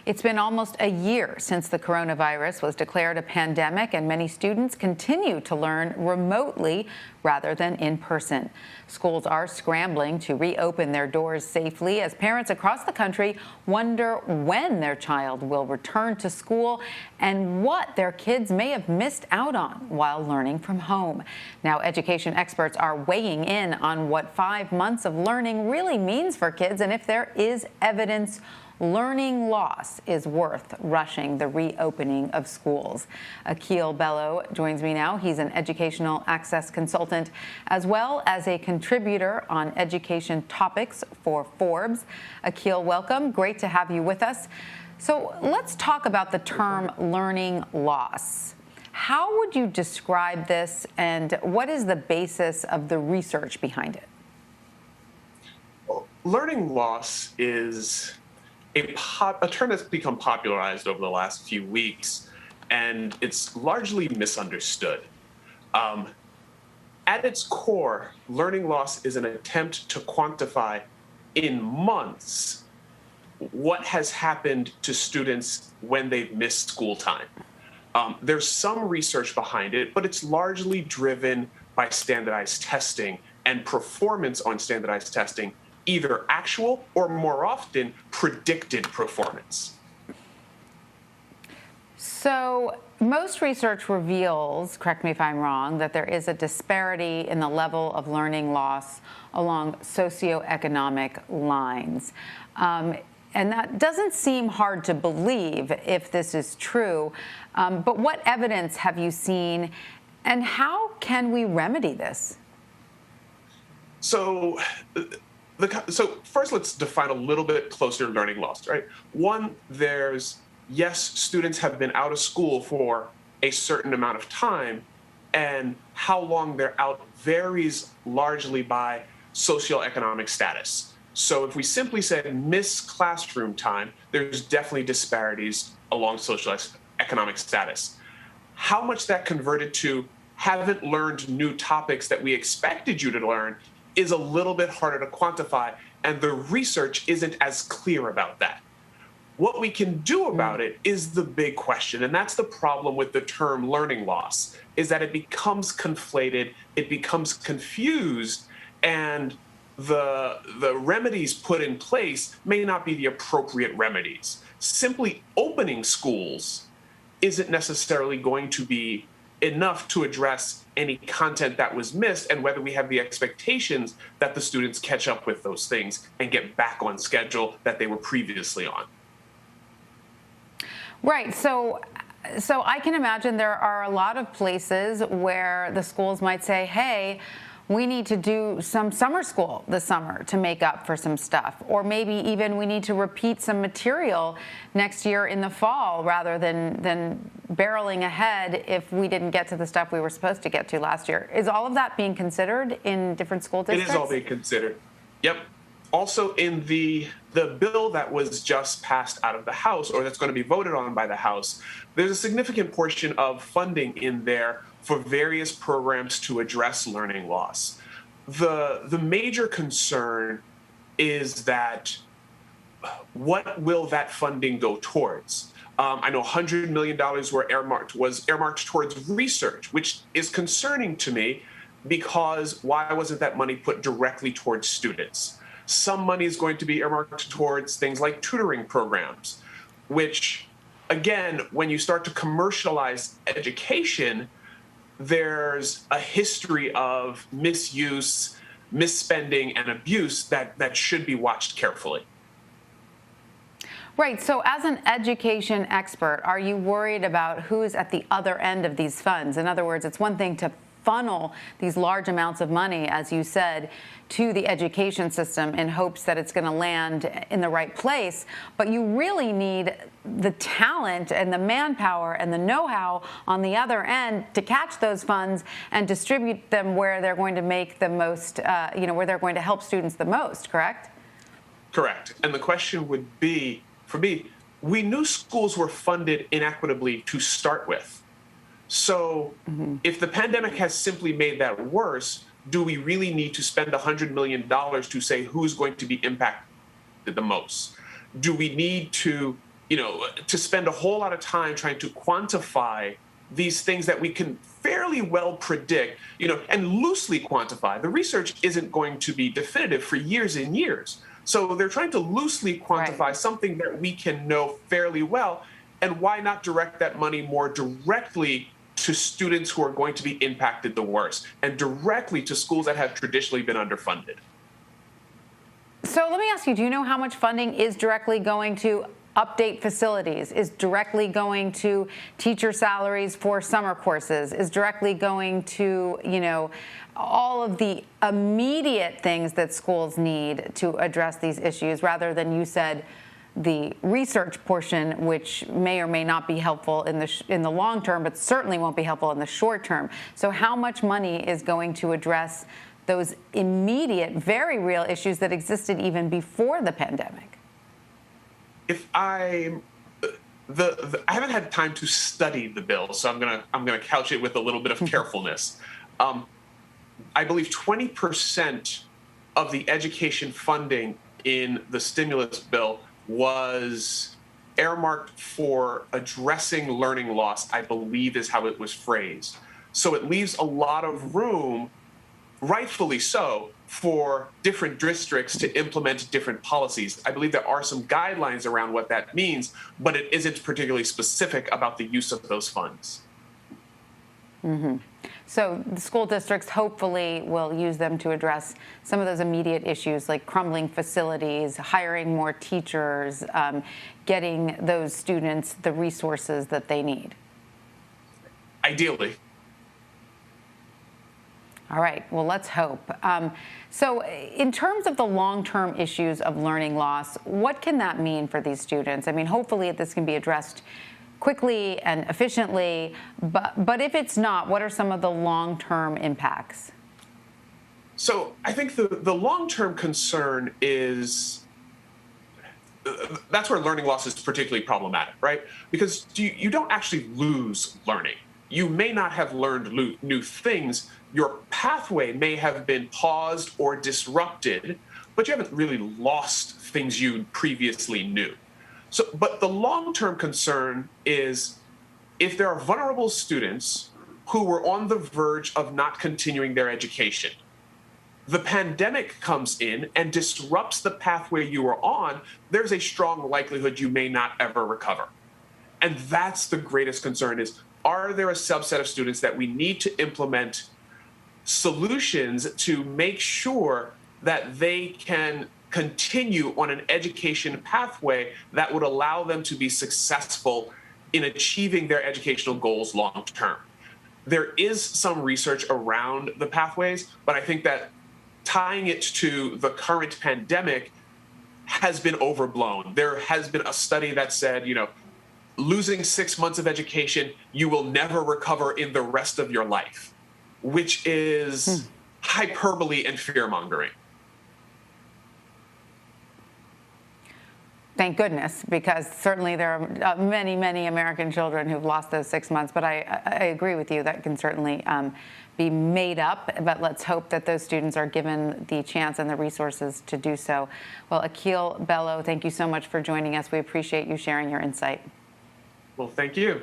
It's been almost a year since the coronavirus was declared a pandemic, and many students continue to learn remotely rather than in person. Schools are scrambling to reopen their doors safely as parents across the country wonder when their child will return to school and what their kids may have missed out on while learning from home. Now, education experts are weighing in on what 5 months of learning really means for kids and if there is evidence learning loss is worth rushing the reopening of schools. Akil Bello joins me now. He's an educational access consultant as well as a contributor on education topics for Forbes. Akil, welcome. Great to have you with us. So let's talk about the term learning loss. How would you describe this, and what is the basis of the research behind it? Well, learning loss is a term that's become popularized over the last few weeks, and it's largely misunderstood. At its core, learning loss is an attempt to quantify in months what has happened to students when they've missed school time. There's some research behind it, but it's largely driven by standardized testing and performance on standardized testing, either actual or more often predicted performance. So most research reveals, correct me if I'm wrong, that there is a disparity in the level of learning loss along socioeconomic lines. And that doesn't seem hard to believe if this is true. But what evidence have you seen, and how can we remedy this? So first, let's define a little bit closer learning loss, right? One, yes, students have been out of school for a certain amount of time, and how long they're out varies largely by socioeconomic status. So if we simply said miss classroom time, there's definitely disparities along socioeconomic status. How much that converted to haven't learned new topics that we expected you to learn is a little bit harder to quantify, and the research isn't as clear about that. What we can do about it is the big question, and that's the problem with the term learning loss, is that it becomes conflated, it becomes confused, and the remedies put in place may not be the appropriate remedies. Simply opening schools isn't necessarily going to be enough to address any content that was missed and whether we have the expectations that the students catch up with those things and get back on schedule that they were previously on. Right. So I can imagine there are a lot of places where the schools might say, hey, we need to do some summer school this summer to make up for some stuff. Or maybe even we need to repeat some material next year in the fall rather than barreling ahead if we didn't get to the stuff we were supposed to get to last year. Is all of that being considered in different school districts? It is all being considered. Yep. Also, in the bill that was just passed out of the House, or that's going to be voted on by the House, there's a significant portion of funding in there for various programs to address learning loss. The major concern is that what will that funding go towards? I know $100 million was earmarked towards research, which is concerning to me because why wasn't that money put directly towards students? Some money is going to be earmarked towards things like tutoring programs, which, again, when you start to commercialize education, there's a history of misuse, misspending, and abuse that should be watched carefully. Right. So as an education expert, are you worried about who's at the other end of these funds? In other words, it's one thing to funnel these large amounts of money, as you said, to the education system in hopes that it's going to land in the right place. But you really need the talent and the manpower and the know-how on the other end to catch those funds and distribute them where they're going to make the most, where they're going to help students the most, correct? Correct. And the question would be, for me, we knew schools were funded inequitably to start with. So if the pandemic has simply made that worse, do we really need to spend $100 million to say who's going to be impacted the most? Do we need to to spend a whole lot of time trying to quantify these things that we can fairly well predict, and loosely quantify. The research isn't going to be definitive for years and years. So they're trying to loosely quantify something that we can know fairly well. And why not direct that money more directly to students who are going to be impacted the worst, and directly to schools that have traditionally been underfunded? So let me ask you, do you know how much funding is directly going to update facilities, is directly going to teacher salaries for summer courses, is directly going to, all of the immediate things that schools need to address these issues, rather than, you said, the research portion, which may or may not be helpful in the long term, but certainly won't be helpful in the short term? So how much money is going to address those immediate, very real issues that existed even before the pandemic? I haven't had time to study the bill, so I'm gonna couch it with a little bit of carefulness. I believe 20% of the education funding in the stimulus bill was earmarked for addressing learning loss, I believe is how it was phrased. So it leaves a lot of room, rightfully so, for different districts to implement different policies. I believe there are some guidelines around what that means, but it isn't particularly specific about the use of those funds. Mm-hmm. So the school districts hopefully will use them to address some of those immediate issues, like crumbling facilities, hiring more teachers, getting those students the resources that they need. Ideally. All right, well, let's hope. So in terms of the long-term issues of learning loss, what can that mean for these students? I mean, hopefully this can be addressed quickly and efficiently, but if it's not, what are some of the long-term impacts? So I think the long-term concern is, that's where learning loss is particularly problematic, right? Because you don't actually lose learning. You may not have learned new things. Your pathway may have been paused or disrupted, but you haven't really lost things you previously knew. So, but the long-term concern is if there are vulnerable students who were on the verge of not continuing their education, the pandemic comes in and disrupts the pathway you were on, there's a strong likelihood you may not ever recover. And that's the greatest concern is, are there a subset of students that we need to implement solutions to make sure that they can continue on an education pathway that would allow them to be successful in achieving their educational goals long term? There is some research around the pathways, but I think that tying it to the current pandemic has been overblown. There has been a study that said, losing 6 months of education, you will never recover in the rest of your life, which is hyperbole and fear-mongering. Thank goodness, because certainly there are many, many American children who've lost those 6 months. But I agree with you, that can certainly be made up. But let's hope that those students are given the chance and the resources to do so. Well, Akil Bello, thank you so much for joining us. We appreciate you sharing your insight. Well, thank you.